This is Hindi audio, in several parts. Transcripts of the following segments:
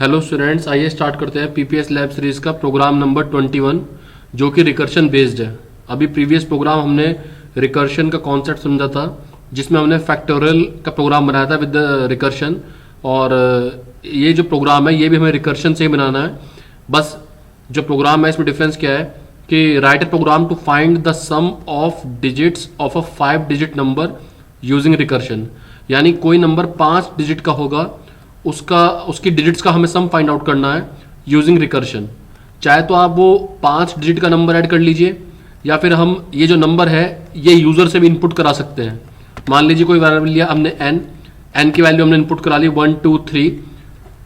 हेलो स्टूडेंट्स, आइए स्टार्ट करते हैं पीपीएस लैब सीरीज का प्रोग्राम नंबर 21 जो कि रिकर्शन बेस्ड है। अभी प्रीवियस प्रोग्राम हमने रिकर्शन का कॉन्सेप्ट समझा था, जिसमें हमने फैक्टोरियल का प्रोग्राम बनाया था विद रिकर्शन। और ये जो प्रोग्राम है ये भी हमें रिकर्शन से ही बनाना है। बस जो प्रोग्राम है इसमें डिफरेंस क्या है कि write a program to find the sum of digits of a 5 digit number using recursion. यानी कोई नंबर 5 डिजिट का होगा, उसकी डिजिट्स का हमें सम फाइंड आउट करना है यूजिंग रिकर्शन। चाहे तो आप वो 5 डिजिट का नंबर ऐड कर लीजिए, या फिर हम ये जो नंबर है ये यूजर से भी इनपुट करा सकते हैं। मान लीजिए कोई वेरिएबल लिया हमने एन की वैल्यू हमने इनपुट करा ली 1 2 3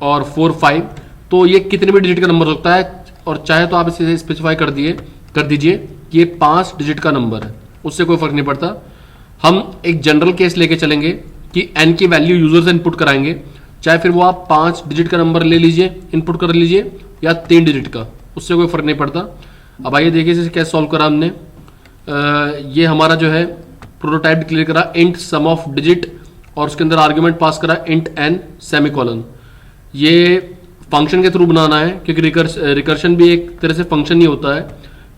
और 4 5। तो ये कितने भी डिजिट का नंबर हो सकता है, और चाहे तो आप इसे स्पेसिफाई कर दीजिए कि ये 5 डिजिट का नंबर है, उससे कोई फर्क नहीं पड़ता। हम एक जनरल केस लेके चलेंगे कि एन की वैल्यू यूजर से इनपुट कराएंगे, चाहे फिर वो आप 5 डिजिट का नंबर ले लीजिए, इनपुट कर लीजिए, या 3 डिजिट का, उससे कोई फर्क नहीं पड़ता। अब आइए देखिए इसे कैसे सॉल्व करा हमने। ये हमारा जो है प्रोटोटाइप डिक्लेयर करा इंट सम ऑफ डिजिट, और उसके अंदर आर्ग्यूमेंट पास करा इंट एन सेमीकोलन। ये फंक्शन के थ्रू बनाना है, क्योंकि रिकर्शन भी एक तरह से फंक्शन ही होता है।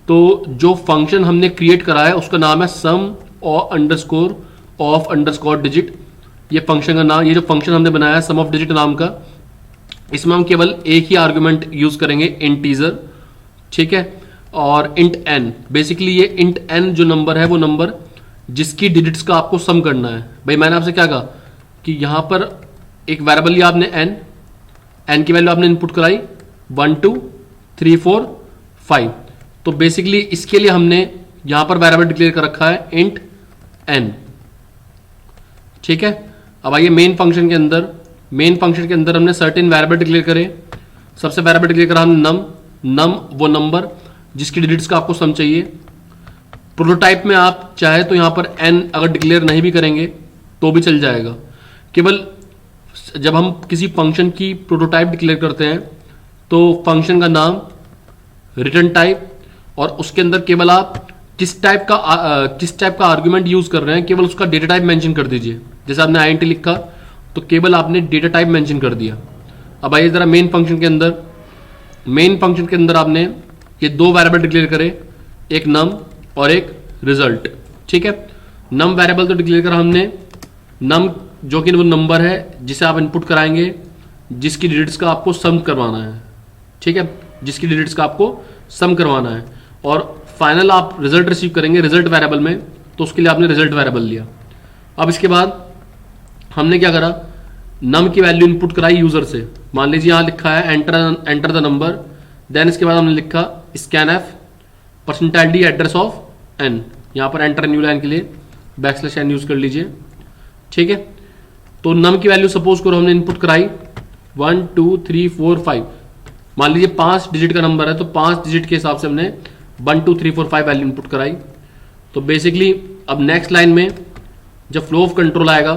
तो जो फंक्शन हमने क्रिएट करा है उसका नाम है सम ऑफ अंडरस्कोर डिजिट। ये फंक्शन का नाम, ये जो फंक्शन हमने बनाया है सम ऑफ डिजिट नाम का, इसमें हम केवल एक ही आर्गुमेंट यूज करेंगे, इंटीजर, ठीक है। और इंट एन, बेसिकली ये इंट एन जो नंबर है वो नंबर जिसकी डिजिट्स का आपको सम करना है। भाई मैंने आपसे क्या कहा कि यहां पर एक वेरिएबल लिया आपने एन की वैल्यू आपने इनपुट कराई 1 2 3 4 5। तो बेसिकली इसके लिए हमने यहां पर वेरिएबल डिक्लेयर कर रखा है इंट एन, ठीक है। अब आइए मेन फंक्शन के अंदर हमने सर्टेन वेरिएबल डिक्लेयर करे। सबसे वेरिएबल डिक्लेयर करा हमने नम वो नंबर जिसकी डिजिट्स का आपको सम चाहिए। प्रोटोटाइप में आप चाहे तो यहां पर एन अगर डिक्लेयर नहीं भी करेंगे तो भी चल जाएगा। केवल जब हम किसी फंक्शन की प्रोटोटाइप डिक्लेयर करते हैं तो फंक्शन का नाम, रिटर्न टाइप, और उसके अंदर केवल आप किस टाइप का आर्गुमेंट यूज कर रहे हैं केवल उसका डेटा टाइप मेंशन कर दीजिए। जैसे आपने आईएनटी लिखा तो केवल आपने डेटा टाइप मेंशन कर दिया। अब आइए जरा मेन फंक्शन के अंदर आपने ये 2 वेरिएबल डिक्लेयर करे, एक नम और एक रिजल्ट, ठीक है। नम वेरिएबल तो डिक्लेयर करा हमने, नम जो कि वो नंबर है जिसे आप इनपुट कराएंगे, जिसकी डिजिट्स का आपको सम करवाना है, ठीक है, जिसकी डिजिट्स का आपको सम करवाना है। और फाइनल आप रिजल्ट रिसीव करेंगे रिजल्ट वेरिएबल में, तो उसके लिए आपने रिजल्ट वेरिएबल लिया। अब इसके बाद हमने क्या करा, नम की वैल्यू इनपुट कराई यूजर से। मान लीजिए यहां लिखा है एंटर द नंबर, देन इसके बाद हमने लिखा scan F percentile address of N. यहां पर एंटर न्यू लाइन के लिए \n यूज कर लीजिए, ठीक है। तो नम की वैल्यू सपोज करो हमने इनपुट कराई 1 2 3 4 5। मान लीजिए 5 डिजिट का नंबर है तो 5 डिजिट के हिसाब से हमने 1 2 3 4 5 वैल्यू इनपुट कराई। तो बेसिकली अब नेक्स्ट लाइन में जब फ्लो ऑफ कंट्रोल आएगा,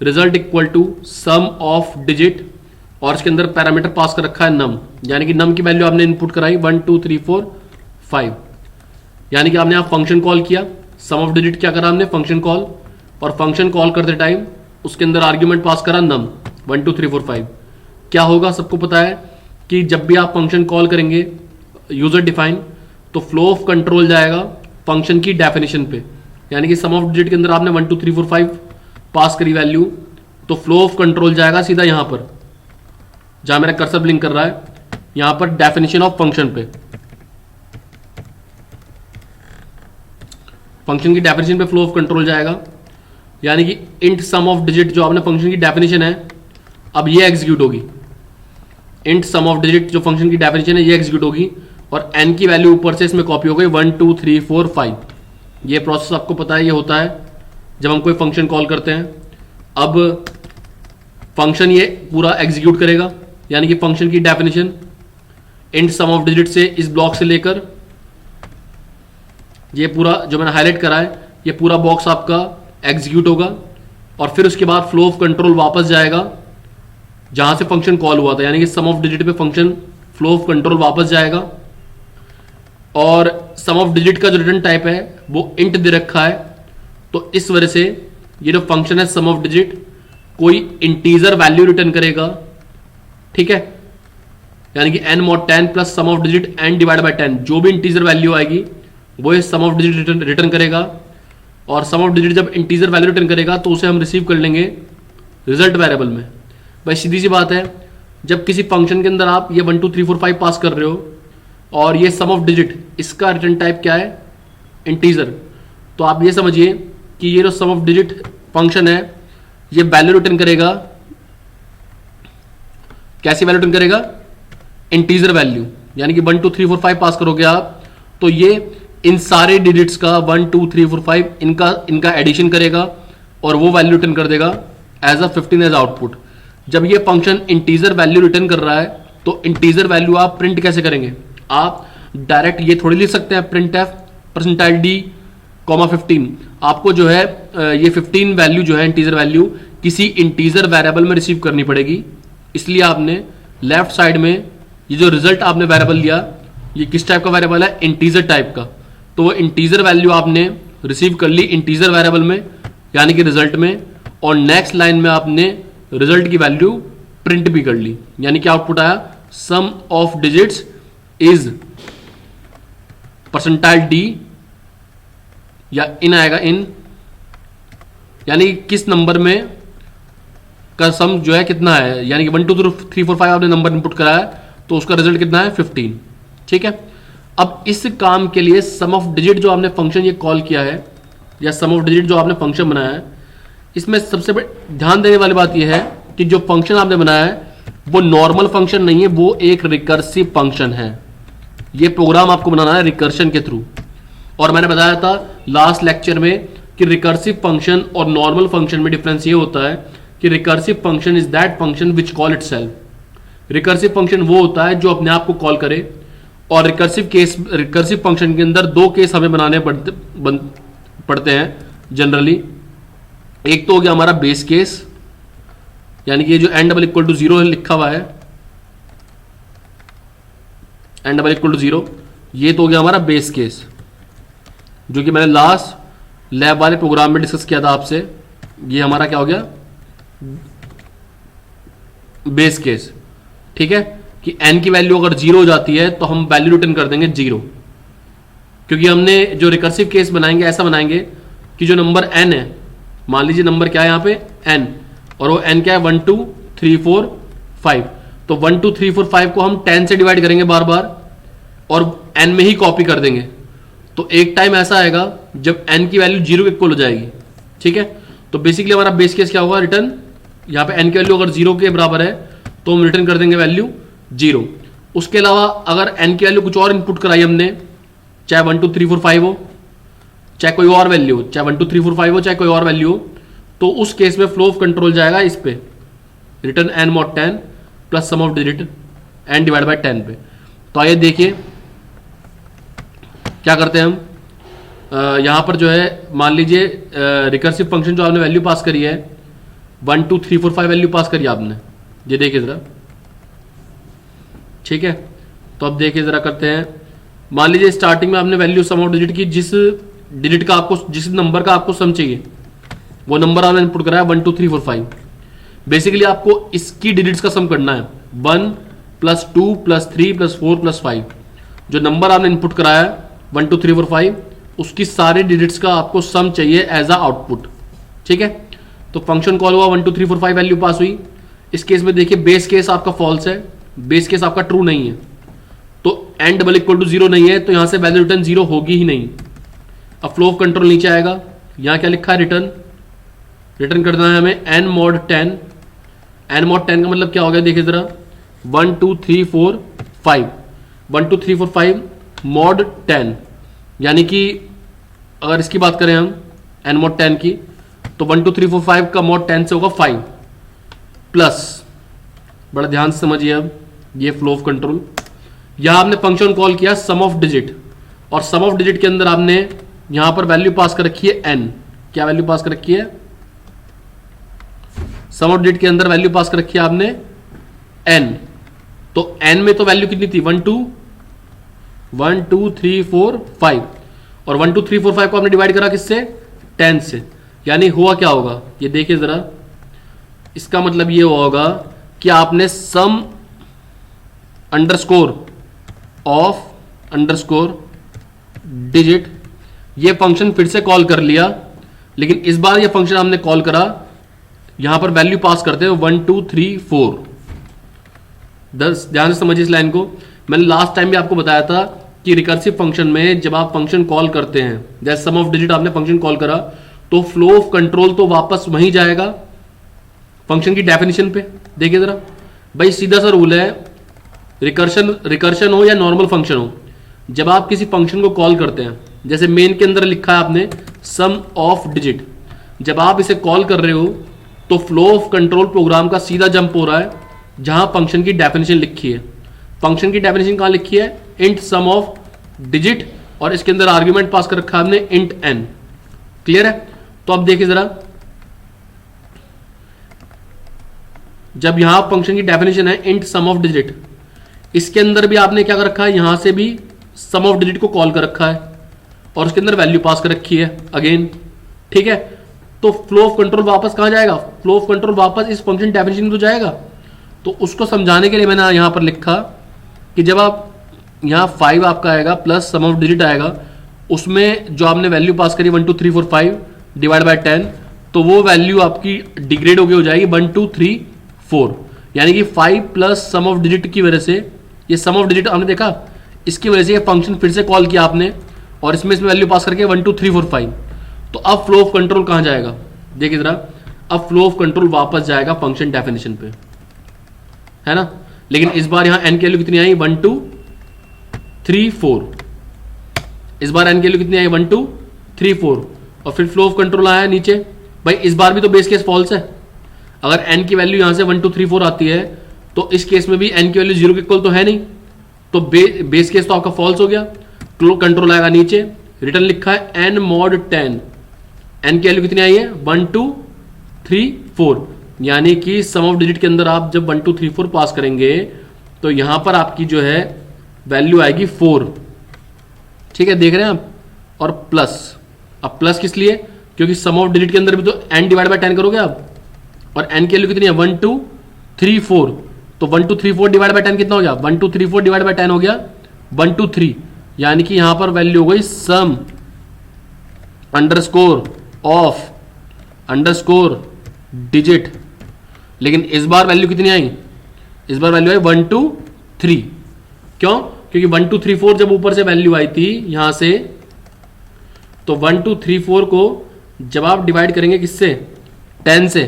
result equal to sum of digit, और इसके अंदर पैरामीटर पास कर रखा है नम, यानी कि नम की वैल्यू आपने इनपुट कराई 1 2 3 4 5, यानी कि आपने आप फंक्शन कॉल किया। सम ऑफ डिजिट क्या करा हमने, फंक्शन कॉल, और फंक्शन कॉल करते टाइम उसके अंदर आर्ग्यूमेंट पास करा नम 1 2 3 4 5। क्या होगा सबको पता है कि जब भी आप फंक्शन कॉल करेंगे यूजर डिफाइन, तो फ्लो ऑफ कंट्रोल जाएगा फंक्शन की डेफिनेशन पे, यानी कि सम ऑफ डिजिट के अंदर आपने 1 2 3 4 5 पास करी वैल्यू, तो फ्लो ऑफ कंट्रोल जाएगा सीधा यहां पर जहां मेरा कर्सर ब्लिंक कर रहा है, यहां पर डेफिनेशन ऑफ फंक्शन पे, फंक्शन की डेफिनेशन पे फ्लो ऑफ कंट्रोल जाएगा। यानी कि इंट सम ऑफ डिजिट जो आपने फंक्शन की डेफिनेशन है, अब ये एग्जीक्यूट होगी। इंट सम ऑफ डिजिट जो फंक्शन की डेफिनेशन है ये एग्जीक्यूट होगी, और एन की वैल्यू ऊपर से इसमें कॉपी हो गई 1 2 3 4 5। ये प्रोसेस आपको पता है, ये होता है जब हम कोई फंक्शन कॉल करते हैं। अब फंक्शन ये पूरा एग्जीक्यूट करेगा, यानी कि फंक्शन की definition int sum of digit से इस ब्लॉक से लेकर ये पूरा जो मैंने हाईलाइट करा है ये पूरा बॉक्स आपका एग्जीक्यूट होगा, और फिर उसके बाद फ्लो ऑफ कंट्रोल वापस जाएगा जहां से फंक्शन कॉल हुआ था, यानी कि सम ऑफ डिजिट पे फंक्शन फ्लो ऑफ कंट्रोल वापस जाएगा। और सम ऑफ डिजिट का जो रिटर्न टाइप है वो इंट दे रखा है, तो इस वजह से ये जो फंक्शन है सम ऑफ डिजिट कोई इंटीजर वैल्यू रिटर्न करेगा, ठीक है। यानी कि n mod 10 plus sum of digit n divide by 10, जो भी इंटीजर वैल्यू आएगी वो ये सम ऑफ डिजिट रिटर्न करेगा, और सम ऑफ डिजिट जब इंटीजर वैल्यू रिटर्न करेगा तो उसे हम रिसीव कर लेंगे रिजल्ट वेरिएबल में। भाई सीधी सी बात है, जब किसी फंक्शन के अंदर आप ये 1 2 3 4 5 पास कर रहे हो और ये सम ऑफ डिजिट, इसका रिटर्न टाइप क्या है, इंटीजर, तो आप ये समझिए कि ये जो सम ऑफ डिजिट फंक्शन है ये वैल्यू रिटर्न करेगा, कैसी वैल्यू रिटर्न करेगा, इंटीजर वैल्यू। यानी कि 1 2 3 4 5 पास करोगे आप तो ये इन सारे डिजिट्स का 1 2 3 4 5 इनका एडिशन करेगा और वो वैल्यू रिटर्न कर देगा एज अ 15 एज आउटपुट। जब ये फंक्शन इंटीजर वैल्यू रिटर्न कर रहा है तो इंटीजर वैल्यू आप प्रिंट कैसे करेंगे, आप डायरेक्ट ये थोड़ी लिख सकते हैं print F percentile D comma 15। आपको जो है ये 15 वैल्यू जो है इंटीजर वैल्यू किसी इंटीजर वेरिएबल में रिसीव करनी पड़ेगी, इसलिए आपने लेफ्ट साइड में ये जो रिजल्ट आपने वेरिएबल लिया ये किस टाइप का वेरिएबल है, इंटीजर टाइप का, तो वो इंटीजर वैल्यू आपने रिसीव कर ली इंटीजर वेरिएबल में यानी कि रिजल्ट में, और नेक्स्ट लाइन में आपने रिजल्ट की वैल्यू प्रिंट भी कर ली, यानी कि आउटपुट आया sum of digits is percentile D, या इन आएगा इन, यानी किस नंबर में का सम जो है कितना है, यानी कि 1 2 3 4 5 आपने नंबर इनपुट कराया तो उसका रिजल्ट कितना है 15। ठीक है, अब इस काम के लिए सम ऑफ डिजिट जो आपने फंक्शन ये कॉल किया है या सम ऑफ डिजिट जो आपने फंक्शन बनाया है, इसमें सबसे ध्यान देने वाली बात यह है कि जो फंक्शन आपने बनाया है वो नॉर्मल फंक्शन नहीं है, वो एक रिकर्सिव फंक्शन है। ये प्रोग्राम आपको बनाना है रिकर्शन के थ्रू, और मैंने बताया था लास्ट लेक्चर में कि रिकर्सिव फंक्शन और नॉर्मल फंक्शन में डिफरेंस ये होता है कि recursive function is that function which call itself. Recursive function वो होता है जो अपने आप को कॉल करे, और रिकर्सिव फंक्शन के अंदर दो केस हमें बनाने पड़ते हैं जनरली। एक तो हो गया हमारा बेस केस, यानी कि ये जो n डबल इक्वल टू 0 लिखा हुआ है, n डबल इक्वल टू 0, ये तो हो गया हमारा बेस केस जो कि मैंने लास्ट लैब वाले प्रोग्राम में डिस्कस किया था आपसे। ये हमारा क्या हो गया, बेस केस। ठीक है, कि n की वैल्यू अगर 0 हो जाती है तो हम वैल्यू रिटर्न कर देंगे 0, क्योंकि हमने जो रिकर्सिव केस बनाएंगे ऐसा बनाएंगे कि जो नंबर n है, मान लीजिए नंबर क्या है यहाँ पे n, और वो n क्या है 1 2 3 4 5, तो 1 2 3 4 5 को हम 10 से डिवाइड करेंगे बार बार और n में ही कॉपी कर देंगे, तो एक टाइम ऐसा आएगा जब n की वैल्यू 0 के इक्वल हो जाएगी। ठीक है, तो बेसिकली हमारा बेस केस क्या होगा, रिटर्न यहाँ पे n की वैल्यू अगर 0 के बराबर है तो हम रिटर्न कर देंगे वैल्यू 0। उसके अलावा अगर n की वैल्यू कुछ और इनपुट कराई हमने, चाहे 1 2 3 4 5 हो, चाहे कोई और वैल्यू हो, चाहे 1 2 3 4 5 हो, चाहे कोई और वैल्यू हो, तो उस केस में फ्लो ऑफ कंट्रोल जाएगा इस पे, return n mod 10 plus sum of digit n divide by 10 पे। तो आइए देखिए क्या करते हैं हम। यहां पर जो है मान लीजिए रिकर्सिव फंक्शन जो आपने वैल्यू पास करी है 1 2 3 4 5 वैल्यू पास करी आपने, ये देखिए जरा। ठीक है, तो अब देखिए जरा करते हैं। मान लीजिए स्टार्टिंग में आपने वैल्यू सम ऑफ डिजिट की, जिस डिजिट का आपको, जिस नंबर का आपको सम चाहिए वो नंबर आपने इनपुट कराया 1 2 3 4 5। बेसिकली आपको इसकी डिजिट्स का सम करना है 1 प्लस 2 प्लस 3 प्लस 4 प्लस 5। जो नंबर आपने इनपुट कराया 1 2 3 4 5 उसकी सारे डिजिट्स का आपको सम चाहिए एज अ आउटपुट। ठीक है, तो फंक्शन कॉल हुआ 1 2 3 4 5 वैल्यू पास हुई। इस केस में देखिए बेस केस आपका फॉल्स है, बेस केस आपका ट्रू नहीं है, तो n डबल इक्वल टू 0 नहीं है, तो यहां से वैल्यू रिटर्न 0 होगी ही नहीं। अब फ्लो ऑफ कंट्रोल नीचे आएगा, यहां क्या लिखा है, रिटर्न करना है हमें n mod 10। n mod 10 का मतलब क्या हो गया देखिए जरा, 1 2 3 4 5, 1 2 3 4 5 mod 10, यानी कि अगर इसकी बात करें हम n mod 10 की, तो 1 2 3 4 5 का mod 10 से होगा 5 प्लस, बड़ा ध्यान से समझिए अब ये फ्लो ऑफ कंट्रोल। यहां आपने फंक्शन कॉल किया सम ऑफ डिजिट, और सम ऑफ डिजिट के अंदर आपने यहां पर वैल्यू पास कर रखी है n। क्या वैल्यू पास कर रखी है, सम ऑफ डिजिट के अंदर वैल्यू पास कर रखी है आपने n। तो n में तो वैल्यू कितनी थी 1 2 3 4 5, और 1 2 3 4 5 को आपने डिवाइड करा किससे, 10 से, यानी हुआ क्या होगा ये देखिए जरा। इसका मतलब ये होगा कि आपने सम अंडरस्कोर ऑफ अंडरस्कोर डिजिट, ये फंक्शन फिर से कॉल कर लिया, लेकिन इस बार ये फंक्शन हमने कॉल करा, यहां पर वैल्यू पास करते हैं 1 2 3 4। ध्यान से समझिए इस लाइन को। मैंने लास्ट टाइम भी आपको बताया था कि रिकर्सिव फंक्शन में जब आप फंक्शन कॉल करते हैं, जैसे सम ऑफ डिजिट आपने फंक्शन कॉल करा, तो फ्लो ऑफ कंट्रोल तो वापस वहीं जाएगा फंक्शन की डेफिनेशन पे। देखिए जरा भाई, सीधा सा रूल है, रिकर्शन हो या नॉर्मल फंक्शन हो, जब आप किसी फंक्शन को कॉल करते हैं, जैसे मेन के अंदर लिखा है आपने सम ऑफ डिजिट, जब आप इसे कॉल कर रहे हो तो फ्लो ऑफ कंट्रोल प्रोग्राम का सीधा जंप हो रहा है जहां फंक्शन की डेफिनेशन लिखी है। फंक्शन की डेफिनेशन कहां लिखी है? इंट सम ऑफ डिजिट, और इसके अंदर आर्ग्यूमेंट पास कर रखा है हमने इंट एन। क्लियर है? तो अब देखिए जरा, जब यहां फंक्शन की डेफिनेशन है इंट सम ऑफ डिजिट, इसके अंदर भी आपने क्या कर रखा है, यहां से भी सम ऑफ डिजिट को कॉल कर रखा है और उसके अंदर वैल्यू पास कर रखी है अगेन। ठीक है, तो फ्लो ऑफ कंट्रोल वापस कहां जाएगा? फ्लो ऑफ कंट्रोल वापस इस फंक्शन डेफिनेशन में तो जाएगा। तो उसको समझाने के लिए मैंने यहां पर लिखा कि जब आप यहां 5 आपका आएगा प्लस सम ऑफ डिजिट आएगा, उसमें जो आपने वैल्यू पास करी 1 2 3 4 5 डिवाइड बाय 10, तो वो वैल्यू आपकी डिग्रेड होगी, हो जाएगी 1 2 3 4, यानी कि 5 प्लस सम ऑफ डिजिट की वजह से, ये सम ऑफ डिजिट हमने देखा, इसकी वजह से ये फंक्शन फिर से कॉल किया आपने और इसमें वैल्यू पास करके 1 2 3 4 5। तो अब फ्लो ऑफ कंट्रोल कहां जाएगा? देखिए जरा, अब फ्लो ऑफ कंट्रोल वापस जाएगा फंक्शन डेफिनेशन पे, है ना। लेकिन इस बार यहां एन की वैल्यू कितनी आई? 1 2 3 4। इस बार एन की वैल्यू कितनी आई? 1 2 3 4, और फिर फ्लो ऑफ कंट्रोल आया नीचे। भाई इस बार भी तो बेस केस फॉल्स है। अगर एन की वैल्यू यहां से 1 2 3 4 आती है तो इस केस में भी एन की वैल्यू 0 के इक्वल तो है नहीं, तो बेस केस तो आपका फॉल्स हो गया। फ्लो कंट्रोल आएगा नीचे, रिटर्न लिखा है एन मॉड 10, एन की वैल्यू कितनी आई है? 1 2 3 4, यानी कि सम ऑफ डिजिट के अंदर आप जब 1 2 3 4 पास करेंगे तो यहां पर आपकी जो है वैल्यू आएगी 4। ठीक है, देख रहे हैं आप। और प्लस, अब प्लस किस लिए? क्योंकि सम ऑफ डिजिट के अंदर भी तो एन डिवाइड बाय 10 करोगे आप, और एन की वैल्यू कितनी है? 1 2 3 4, तो 1 2 3 4 डिवाइड बाय 10 कितना हो गया? 1 2 3 4 डिवाइड बाय 10 हो गया 1 2 3, यानी कि यहां पर वैल्यू हो गई सम अंडरस्कोर ऑफ अंडरस्कोर डिजिट। लेकिन इस बार वैल्यू कितनी आई? इस बार वैल्यू आई 1 2 3। क्यों? क्योंकि 1 2 3 4 जब ऊपर से वैल्यू आई थी यहां से, तो 1 2 3 4 को जब आप डिवाइड करेंगे किससे? 10 से।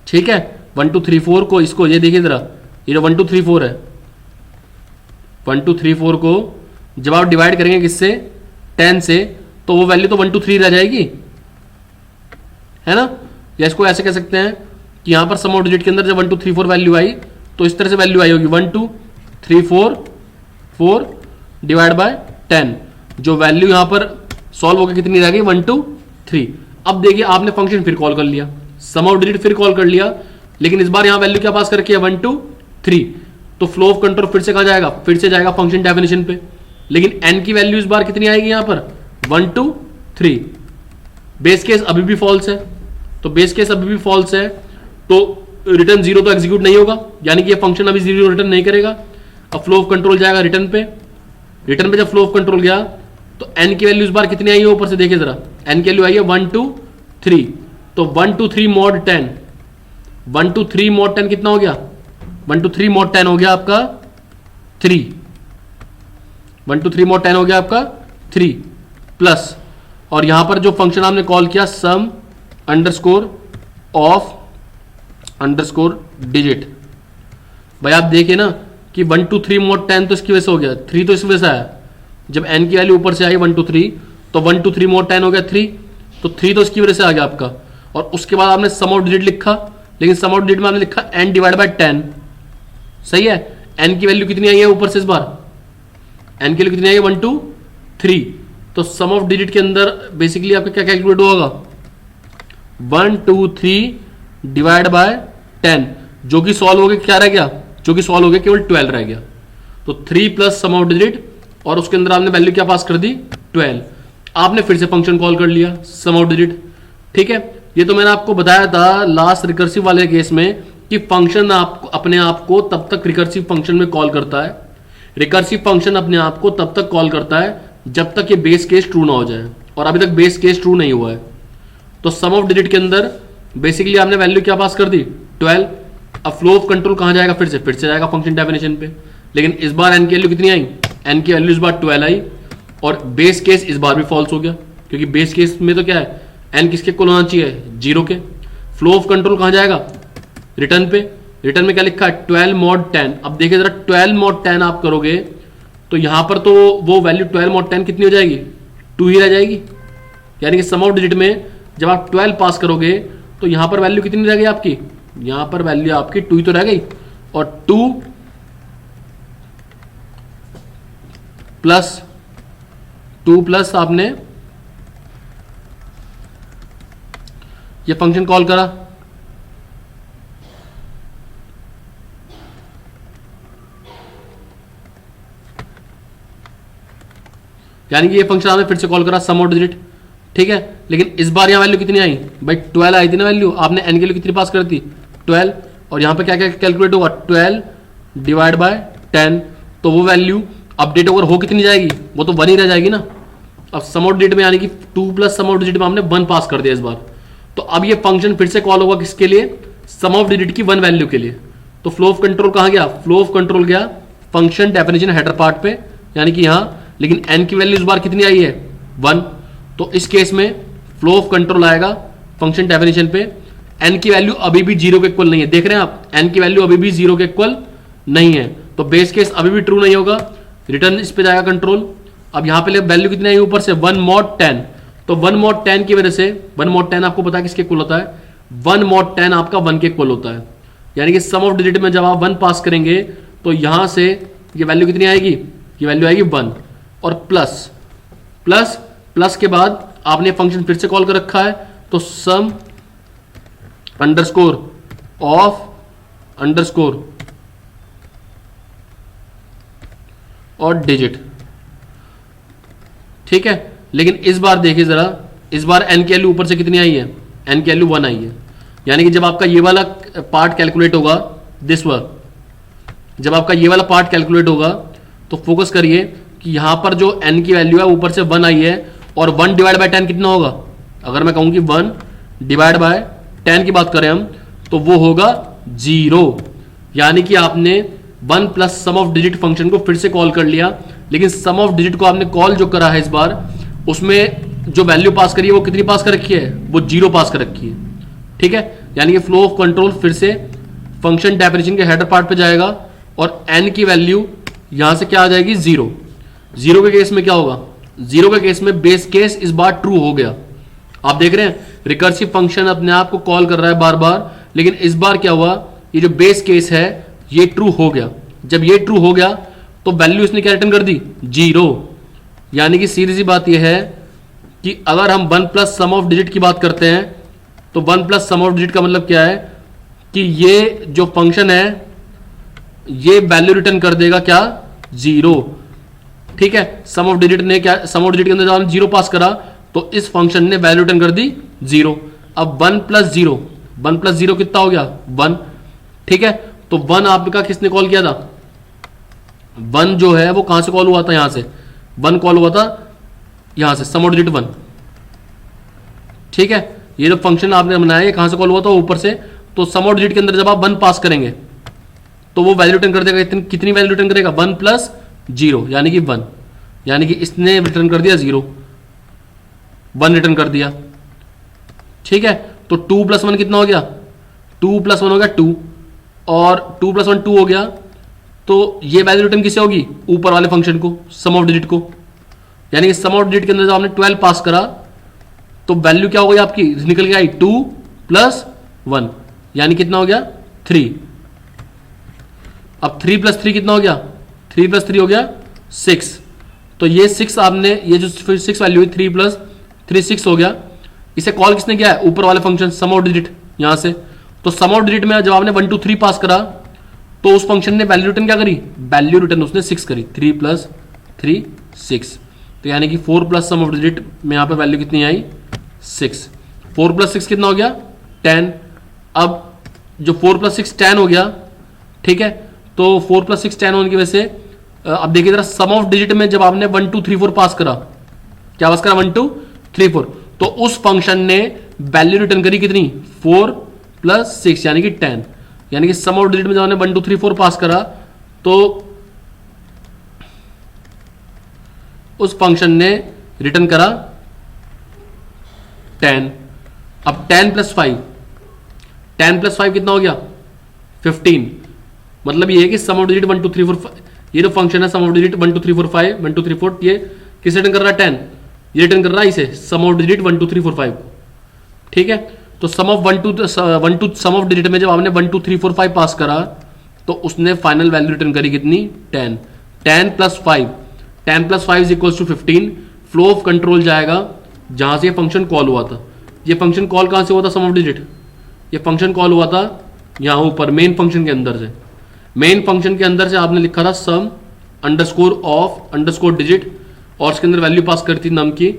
ठीक है, 1 2 3 4 को, इसको ये देखिए जरा, ये जो 1 2 3 4 है, 1 2 3 4 को जब आप डिवाइड करेंगे किससे? 10 से, तो वो वैल्यू तो 1 2 3 रह जाएगी, है ना। या इसको ऐसे कह सकते हैं कि यहां पर सम ऑफ डिजिट के अंदर जब 1 2 3 4 वैल्यू आई तो इस तरह से वैल्यू आई होगी 1 2 3 4 4 डिवाइड बाय 10, जो वैल्यू यहां पर सॉल्व होकर कितनी रह गई? 1 2 3। अब देखिए आपने फंक्शन फिर कॉल कर लिया, सम ऑफ डिजिट फिर कॉल कर लिया, लेकिन इस बार यहां वैल्यू क्या पास करके है? 1 2 3। तो फ्लो ऑफ कंट्रोल फिर से कहां जाएगा? फिर से जाएगा फंक्शन डेफिनेशन पे। लेकिन एन की वैल्यू इस बार कितनी आएगी? यहां पर 1 2 3। बेस केस अभी भी फॉल्स है, तो बेस केस अभी भी फॉल्स है, तो रिटर्न 0 तो एग्जीक्यूट नहीं होगा, यानी कि ये फंक्शन अभी 0 रिटर्न नहीं करेगा। अब फ्लो ऑफ कंट्रोल जाएगा रिटर्न पे। रिटर्न पे जब फ्लो ऑफ कंट्रोल गया तो एन की वैल्यू इस बार कितनी आई है? ऊपर से देखिए जरा, एन की वैल्यू आई है 1 2 3, तो 1 2 3 मॉड 10, 1 2 3 मॉड 10 कितना हो गया? 1 2 3 मॉड 10 हो गया आपका 3, 1 2 3 मॉड 10 हो गया आपका 3 प्लस, और यहां पर जो फंक्शन आपने कॉल किया सम अंडरस्कोर ऑफ अंडरस्कोर डिजिट। भाई आप देखिए ना कि 1 2 3 मॉड 10 तो इसकी वजह से हो गया, 3 तो इस वजह से आया, जब n की वैल्यू ऊपर से आई 1 2 3, तो 1 2 3 मॉड 10 हो गया 3, तो 3 तो इसकी वजह से आ गया आपका। और उसके बाद आपने सम ऑफ डिजिट लिखा, लेकिन सम ऑफ डिजिट में आपने लिखा n डिवाइड बाय 10। सही है, n की वैल्यू कितनी आई है ऊपर से? इस बार n की वैल्यू कितनी आई है? 1 2 3। तो सम ऑफ डिजिट के अंदर बेसिकली आपका क्या कैलकुलेट होगा? 1 2 3 डिवाइड बाय 10, जो कि सॉल्व हो गया, क्या रह गया? जो कि सॉल्व हो गया केवल 12 रह गया। तो 3 प्लस सम ऑफ डिजिट, और उसके अंदर आपने वैल्यू क्या पास कर दी? 12। आपने फिर से फंक्शन कॉल कर लिया सम ऑफ डिजिट। ठीक है, ये तो मैंने आपको बताया था लास्ट रिकर्सिव वाले केस में कि फंक्शन आप अपने आप को तब तक रिकर्सिव फंक्शन में कॉल करता है, रिकर्सिव फंक्शन अपने आप को तब तक कॉल करता है जब तक ये बेस केस ट्रू ना हो जाए, और अभी तक बेस केस ट्रू नहीं हुआ है। तो सम ऑफ डिजिट के अंदर बेसिकली आपने वैल्यू क्या पास कर दी 12। अब फ्लो ऑफ कंट्रोल कहां जाएगा, फिर से जाएगा फंक्शन डेफिनेशन पे, लेकिन इस बार एन की वैल्यू कितनी आई, एन की वैल्यू इस बार 12 आई, और बेस केस इस बार भी फॉल्स हो गया, क्योंकि बेस केस में तो क्या है एन किसके इक्वल होना चाहिए, 0 के। फ्लो ऑफ कंट्रोल कहां जाएगा, रिटर्न पे। रिटर्न में क्या लिखा है 12 mod 10। अब देखिए जरा 12 mod 10 आप करोगे तो यहां पर तो वो वैल्यू 12 mod 10 कितनी हो जाएगी, 2 ही रह जाएगी। यानी कि सम ऑफ डिजिट में जब आप 12 पास करोगे तो यहां पर वैल्यू कितनी रह गई आपकी, यहां पर वैल्यू आपकी 2 ही तो रह गई, और 2 प्लस आपने ये फंक्शन कॉल करा, यानी कि ये फंक्शन आपने फिर से कॉल करा सम ऑफ डिजिट, ठीक है। लेकिन इस बार यहां वैल्यू कितनी आई भाई, 12 आई थी ना वैल्यू, आपने एन के लिए कितनी पास कर दी 12, और यहां पे क्या क्या कैलकुलेट होगा 12 डिवाइड बाय 10, तो वो वैल्यू अपडेट ओवर हो कितनी जाएगी, वो तो 1 ही रह जाएगी ना। अब सम ऑफ डिजिट में यानी कि 2 प्लस सम ऑफ डिजिट में हमने 1 पास कर दिया इस बार, तो अब ये फंक्शन फिर से कॉल होगा किसके लिए, सम ऑफ डिजिट की 1 वैल्यू के लिए। तो फ्लो ऑफ कंट्रोल कहां गया, फ्लो ऑफ कंट्रोल गया फंक्शन डेफिनेशन हेडर पार्ट पे, यानी कि यहां, लेकिन एन की वैल्यू इस बार कितनी आई है 1, तो इस केस में फ्लो ऑफ कंट्रोल आएगा फंक्शन डेफिनेशन पे। एन की वैल्यू अभी भी 0 के इक्वल नहीं है, देख रहे हैं आप, एन की वैल्यू अभी भी 0 के इक्वल नहीं है, तो बेस केस अभी भी ट्रू नहीं होगा, रिटर्न इस पे जाएगा कंट्रोल। अब यहां पे वैल्यू कितनी आई ऊपर से 1 mod 10, तो 1 mod 10 की वजह से 1 mod 10 आपको पता है किसके इक्वल होता है, 1 mod 10 आपका 1 के इक्वल होता है। यानी कि सम ऑफ डिजिट में जब आप 1 पास करेंगे तो यहां से ये वैल्यू कितनी आएगी, ये वैल्यू आएगी 1, और प्लस प्लस प्लस के बाद आपने फंक्शन फिर से कॉल कर रखा है, तो सम अंडरस्कोर ऑफ अंडरस्कोर और डिजिट, ठीक है। लेकिन इस बार देखिए जरा, इस बार एन की वैल्यू ऊपर से कितनी आई है, एन की वैल्यू 1 आई है। यानी कि जब आपका ये वाला पार्ट कैलकुलेट होगा, दिस वन, जब आपका ये वाला पार्ट कैलकुलेट होगा तो फोकस करिए कि यहां पर जो एन की वैल्यू है ऊपर से 1 आई है, और 1 डिवाइड बाय 10 कितना होगा, अगर मैं कहूं कि 1 डिवाइड बाय 10 की बात करें हम, तो वो होगा 0। यानी कि आपने 1 plus sum of digit function को फिर से कॉल कर लिया, लेकिन सम ऑफ डिजिट को आपने कॉल जो करा है इस बार, उसमें जो वैल्यू पास करी है वो कितनी पास कर रखी है, वो 0 पास कर रखी है, ठीक है। यानी कि फ्लो ऑफ कंट्रोल फिर से फंक्शन डेफिनेशन के हेडर पार्ट पे जाएगा, और एन की वैल्यू यहां से क्या आ जाएगी 0। 0 के केस में क्या होगा, 0 के केस में बेस केस इस बार ट्रू हो गया। आप देख रहे हैं रिकर्सिव फंक्शन अपने आप को कॉल कर रहा है बार बार, लेकिन इस बार क्या हुआ, ये जो बेस केस है ये ट्रू हो गया। जब ये ट्रू हो गया तो वैल्यू इसने क्या रिटर्न कर दी 0। यानी कि सीधी सी बात यह है कि अगर हम 1 प्लस सम ऑफ डिजिट की बात करते हैं, तो 1 प्लस सम ऑफ डिजिट का मतलब क्या है कि ये जो फंक्शन है ये वैल्यू रिटर्न कर देगा क्या 0, ठीक है। सम ऑफ डिजिट ने क्या, सम ऑफ डिजिट के अंदर जब हमने 0 पास करा तो इस फंक्शन ने वैल्यू रिटर्न कर दी 0। अब 1 प्लस 0, 1 प्लस 0 कितना हो गया 1, ठीक है। तो 1 आपका किसने कॉल किया था, 1 जो है वो कहां से कॉल हुआ था, यहां से 1 कॉल हुआ था, यहां से सम ऑफ डिजिट 1, ठीक है। ये जो फंक्शन आपने बनाया ये कहां से कॉल हुआ था, ऊपर से। तो सम ऑफ डिजिट के अंदर जब आप 1 पास करेंगे तो वो वैल्यू रिटर्न कर देगा, कितनी वैल्यू रिटर्न करेगा 1 प्लस 0 यानी कि 1, यानी कि इसने रिटर्न कर दिया 0, 1 रिटर्न कर दिया, ठीक है। तो 2 प्लस 1 कितना हो गया, 2 प्लस 1 हो गया 2, और 2 प्लस 1 2 हो गया, तो ये वैल्यू रिटर्न किसे होगी, ऊपर वाले फंक्शन को, सम ऑफ डिजिट को। यानी कि सम ऑफ डिजिट के अंदर जब आपने 12 पास करा तो वैल्यू क्या हो गई आपकी, निकल के आई 2 प्लस 1, यानी कितना हो गया 3। अब 3 प्लस 3 कितना हो गया, 3 प्लस 3 हो गया 6। तो ये 6 आपने, ये जो 6 वैल्यू हुई 3 प्लस 3 6 हो गया। इसे कॉल किसने किया है, ऊपर वाले फंक्शन सम ऑफ डिजिट, यहां से। तो सम ऑफ डिजिट में जब आपने 1 2 3 पास करा तो उस फंक्शन ने वैल्यू रिटर्न क्या करी, वैल्यू रिटर्न उसने 6 करी, 3 प्लस 3 6। तो यानी कि 4 प्लस सम ऑफ डिजिट में यहां पे वैल्यू कितनी आई 6, 4 प्लस 6 कितना हो गया 10। अब जो 4 + 6 10 हो गया, ठीक है। तो 4 + 6 10 होने की वजह से अब देखिए जरा, सम ऑफ डिजिट में जब आपने 1 2 3 4 पास करा, क्या पास करा 1 2 3 4, तो उस फंक्शन ने वैल्यू रिटर्न करी कितनी 4 + 6 यानी कि 10, यानी कि सम ऑफ डिजिट में जब आपने 1 2 3 4 पास करा तो उस फंक्शन ने रिटर्न करा 10। अब 10 + 5, 10 + 5 कितना हो गया 15। मतलब ये है कि सम ऑफ डिजिट 1 2 3 4 5, ये जो फंक्शन है सम ऑफ डिजिट 1 2 3 4 5 1 2 3 4, ये किस रिटर्न कर रहा है 10, ये रिटर्न कर रहा है इसे सम ऑफ डिजिट 1 2 3 4 5, ठीक है। तो सम ऑफ 1 2 सम ऑफ डिजिट में जब आपने 1 2 3 4 5 पास करा तो उसने फाइनल वैल्यू रिटर्न करी कितनी 10। 10 + 5, 10 + 5 = 15। फ्लो ऑफ कंट्रोल जाएगा जहां से ये फंक्शन कॉल हुआ था। ये फंक्शन कॉल कहां से हुआ था सम ऑफ डिजिट, ये फंक्शन कॉल हुआ था यहां ऊपर मेन फंक्शन के अंदर से। मेन फंक्शन के अंदर से आपने लिखा था सम अंडरस्कोर ऑफ अंडरस्कोर डिजिट और इसके अंदर वैल्यू पास करती नम की,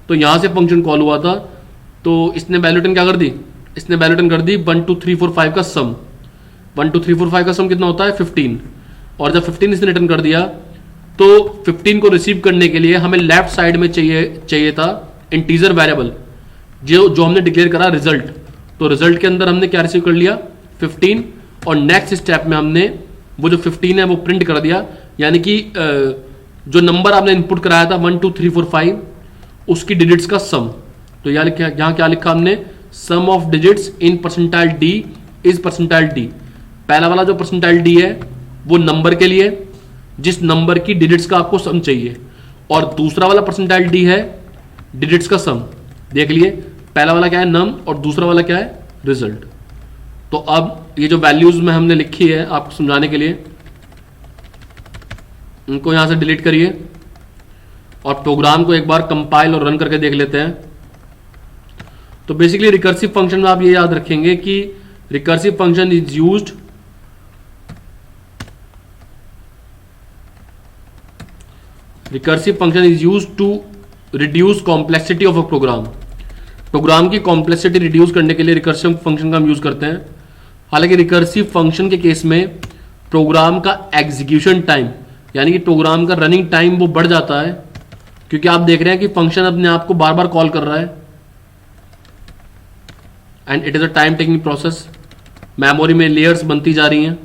तो यहां से फंक्शन कॉल हुआ था। तो इसने वैल्यू रिटर्न क्या कर दी, इसने वैल्यू रिटर्न कर दी 1 2 3 4 5 का सम। 1 2 3 4 5 का सम कितना होता है 15, और जब 15 इसने रिटर्न कर दिया तो 15 को रिसीव करने के लिए हमें लेफ्ट साइड में चाहिए था इंटीजर वेरिएबल जो हमने डिक्लेयर करा रिजल्ट। तो रिजल्ट के अंदर हमने क्या रिसीव कर लिया 15, और नेक्स्ट स्टेप में हमने वो जो 15 है वो प्रिंट कर दिया, यानी कि जो नंबर आपने इनपुट कराया था 1 2 3 4 5 उसकी डिजिट्स का सम। तो यहाँ क्या लिखा हमने sum of digits in percentile D is percentile D. पहला वाला जो परसेंटाइल डी है वो नंबर के लिए जिस नंबर की डिजिट्स का आपको सम चाहिए, और दूसरा वाला परसेंटाइल डी है डिजिट्स का सम। देख लिए पहला वाला क्या है नम और दूसरा वाला क्या है रिजल्ट। तो अब ये जो वैल्यूज में हमने लिखी है आपको समझाने के लिए, इनको यहां से डिलीट करिए और प्रोग्राम को एक बार कंपाइल और रन करके देख लेते हैं। तो बेसिकली रिकर्सिव फंक्शन में आप ये याद रखेंगे कि recursive function is used to reduce complexity of a program. Program की कॉम्प्लेक्सिटी रिड्यूस करने के लिए रिकर्सिव फंक्शन का हम यूज करते हैं। हालांकि रिकर्सिव फंक्शन के केस में प्रोग्राम का एग्जीक्यूशन टाइम यानी कि प्रोग्राम का रनिंग टाइम वो बढ़ जाता है, क्योंकि आप देख रहे हैं कि फंक्शन अपने आप को बार बार कॉल कर रहा है and it is a time taking process. Memory में लेयर्स बनती जा रही हैं।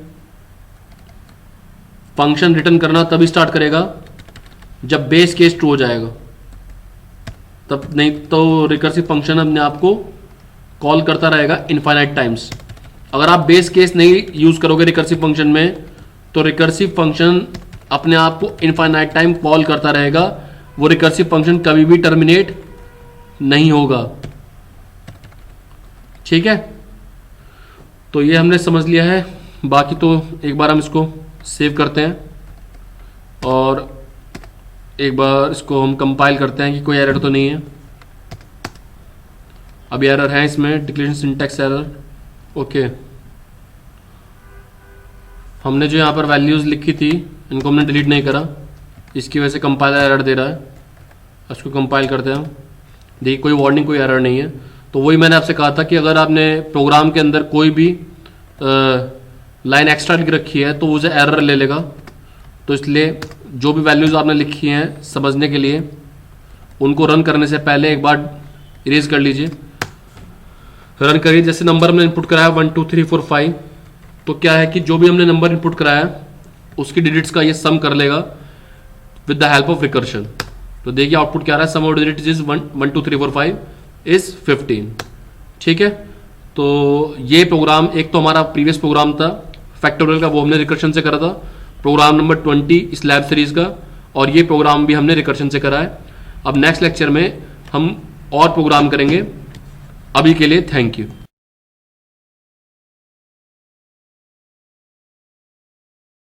फंक्शन रिटर्न करना तभी स्टार्ट करेगा जब बेस केस ट्रू हो जाएगा, तब नहीं तो रिकर्सिव फंक्शन अपने आप को कॉल करता रहेगा इनफाइनाइट टाइम्स। अगर आप बेस केस नहीं यूज करोगे रिकर्सिव फंक्शन में तो रिकर्सिव फंक्शन अपने आप को इनफाइनाइट टाइम कॉल करता रहेगा, वो रिकर्सिव फंक्शन कभी भी टर्मिनेट नहीं होगा। ठीक है, तो ये हमने समझ लिया है। बाकी तो एक बार हम इसको सेव करते हैं और एक बार इसको हम कंपाइल करते हैं कि कोई एरर तो नहीं है। अब एरर है इसमें, डिक्लेरेशन सिंटैक्स एरर। ओके, हमने जो यहाँ पर वैल्यूज लिखी थी इनको हमने डिलीट नहीं करा, इसकी वजह से कंपाइलर एरर दे रहा है। इसको कंपाइल करते हैं हम। देखिए कोई वार्निंग, कोई एरर नहीं है। तो वही मैंने आपसे कहा था कि अगर आपने प्रोग्राम के अंदर कोई भी लाइन एक्स्ट्रा लिख रखी है तो उसे एरर ले लेगा। तो इसलिए जो भी वैल्यूज आपने लिखी हैं समझने के लिए उनको रन करने से पहले एक बार इरेज कर लीजिए। रन करिए। जैसे नंबर हमने इनपुट कराया 1 2 3 4 5, तो क्या है कि जो भी हमने नंबर इनपुट कराया उसकी डिजिट्स का ये सम कर लेगा with the help of recursion. तो देखिए आउटपुट क्या आ रहा है, sum of digits is 1 2 3 4 5 is 15। ठीक है, तो ये प्रोग्राम एक तो हमारा प्रीवियस प्रोग्राम था फैक्टोरियल का, वो हमने रिकर्शन से करा था, प्रोग्राम नंबर 20 इस लैब सीरीज का, और ये प्रोग्राम भी हमने रिकर्शन से करा है। अब नेक्स्ट लेक्चर में हम और प्रोग्राम करेंगे। अभी के लिए थैंक यू।